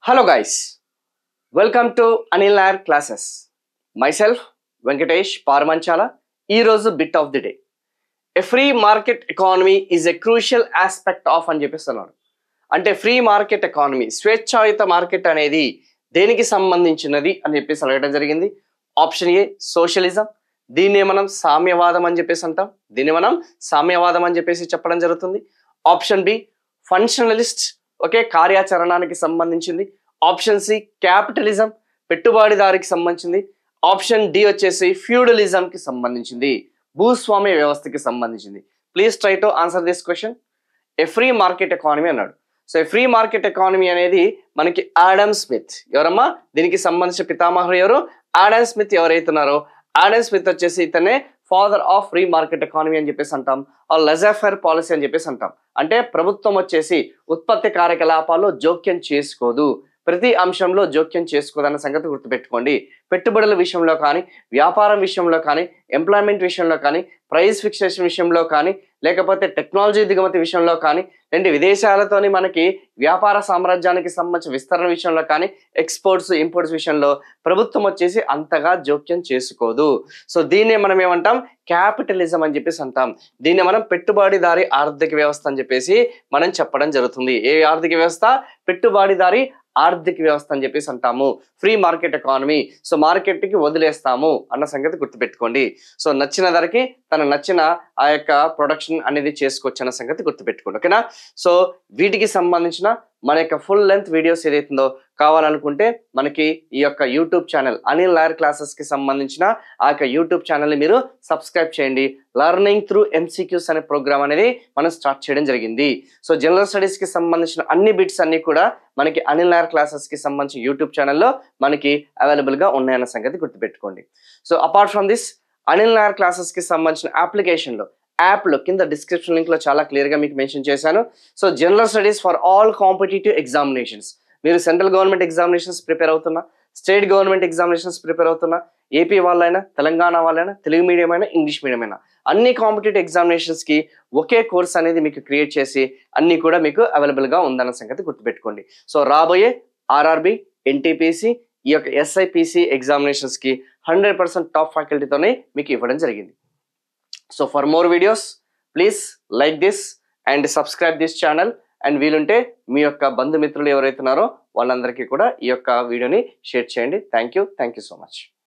Hello guys, welcome to Anil Nair classes. Myself Venkatesh Paramanchala. Ee roju bit of the day. A free market economy is a crucial aspect of అని చెప్పేస్తున్నాడు. అంటే free market economy, స్వేచ్ఛాయుత market అనేది దేనికి సంబంధించినది అని చెప్పేసి అడగడం జరిగింది. ఆప్షన్ ఏ సోషలిజం, దీన్ని మనం సామ్యవాదం అని చెప్పేసి అంటాం. సామ్యవాదం అని చెప్పేసి చెప్పడం జరుగుతుంది. ఆప్షన్ బి ఫంక్షనలిస్ట్, ఓకే, కార్యాచరణానికి సంబంధించింది. ఆప్షన్ సి క్యాపిటలిజం, పెట్టుబడిదారికి సంబంధించింది. ఆప్షన్ డి వచ్చేసి ఫ్యూడలిజంకి సంబంధించింది, భూస్వామ్య వ్యవస్థకి సంబంధించింది. Please try to answer this question. A free market economy అన్నాడు. సో ఈ ఫ్రీ మార్కెట్ ఎకానమీ అనేది మనకి ఆడమ్ స్మిత్, ఎవరమ్మా దీనికి సంబంధించిన పితామహుడు ఎవరు? ఆడమ్ స్మిత్ ఎవరైతున్నారో, ఆడమ్ స్మిత్ వచ్చేసి ఇతనే father of free market economy అని చెప్పేసి అంటాం. లెజర్ పాలసీ అని చెప్పేసి అంటాం. అంటే ప్రభుత్వం వచ్చేసి ఉత్పత్తి కార్యకలాపాల్లో జోక్యం చేసుకోదు, ప్రతి అంశంలో జోక్యం చేసుకోదన్న సంగతి గుర్తుపెట్టుకోండి. పెట్టుబడుల విషయంలో కానీ, వ్యాపారం విషయంలో కానీ, ఎంప్లాయ్మెంట్ విషయంలో కానీ, ప్రైస్ ఫిక్సేషన్ విషయంలో కానీ, లేకపోతే టెక్నాలజీ దిగుమతి విషయంలో కానీ, అంటే విదేశాలతోని మనకి వ్యాపార సామ్రాజ్యానికి సంబంధించిన విస్తరణ విషయంలో కానీ, ఎక్స్పోర్ట్స్ ఇంపోర్ట్స్ విషయంలో ప్రభుత్వం వచ్చేసి అంతగా జోక్యం చేసుకోదు. సో దీన్నే మనం ఏమంటాం? క్యాపిటలిజం అని చెప్పేసి అంటాం. దీన్ని మనం పెట్టుబడిదారి ఆర్థిక వ్యవస్థ అని చెప్పేసి మనం చెప్పడం జరుగుతుంది. ఏ ఆర్థిక వ్యవస్థ? పెట్టుబడిదారి ఆర్థిక వ్యవస్థ అని చెప్పేసి అంటాము. Free market economy. సో మార్కెట్కి వదిలేస్తాము అన్న సంగతి గుర్తుపెట్టుకోండి. సో నచ్చిన ధరకి తన నచ్చిన ఆ యొక్క ప్రొడక్షన్ అనేది చేసుకోవచ్చు అన్న సంగతి గుర్తుపెట్టుకోండి, ఓకేనా? సో వీటికి సంబంధించిన మన యొక్క ఫుల్ లెంత్ వీడియోస్ ఏదైతుందో కావాలనుకుంటే మనకి ఈ యొక్క యూట్యూబ్ ఛానల్ అనిల్ నాయర్ క్లాసెస్కి సంబంధించిన ఆ యొక్క యూట్యూబ్ ఛానల్ని మీరు సబ్స్క్రైబ్ చేయండి. లర్నింగ్ త్రూ ఎంసీక్యూస్ అనే ప్రోగ్రామ్ అనేది మనం స్టార్ట్ చేయడం జరిగింది. సో జనరల్ స్టడీస్కి సంబంధించిన అన్ని బిట్స్ అన్ని కూడా మనకి అనిల్ నాయర్ క్లాసెస్కి సంబంధించిన యూట్యూబ్ ఛానల్లో మనకి అవైలబుల్గా ఉన్నాయన్న సంగతి గుర్తుపెట్టుకోండి. So apart from this Anil Nair క్లాసెస్కి సంబంధించిన అప్లికేషన్లో యాప్లో కింద డిస్క్రిప్షన్ లింక్లో చాలా క్లియర్గా మీకు మెన్షన్ చేశాను. So general studies for all competitive examinations, మీరు సెంట్రల్ గవర్నమెంట్ ఎగ్జామినేషన్స్ ప్రిపేర్ అవుతున్నా, స్టేట్ గవర్నమెంట్ ఎగ్జామినేషన్స్ ప్రిపేర్ అవుతున్నా, ఏపీ వాళ్ళైనా, తెలంగాణ వాళ్ళైనా, తెలుగు మీడియం అయినా, ఇంగ్లీష్ మీడియం అయినా, అన్ని కాంపిటేటివ్ ఎగ్జామినేషన్స్కి ఒకే కోర్స్ అనేది మీకు క్రియేట్ చేసి అన్నీ కూడా మీకు అవైలబుల్గా ఉందన్న సంగతి గుర్తుపెట్టుకోండి. సో రాబోయే ఆర్ఆర్బి, ఎన్టీపీసీ, ఈ యొక్క ఎస్ఐపిసి ఎగ్జామినేషన్స్కి 100% టాప్ ఫ్యాకల్టీతోనే మీకు ఇవ్వడం జరిగింది. So for more videos, please like this and subscribe this channel. And వీలుంటే మీ యొక్క బంధుమిత్రులు ఎవరైతున్నారో వాళ్ళందరికీ కూడా ఈ యొక్క వీడియోని షేర్ చేయండి. Thank you so much.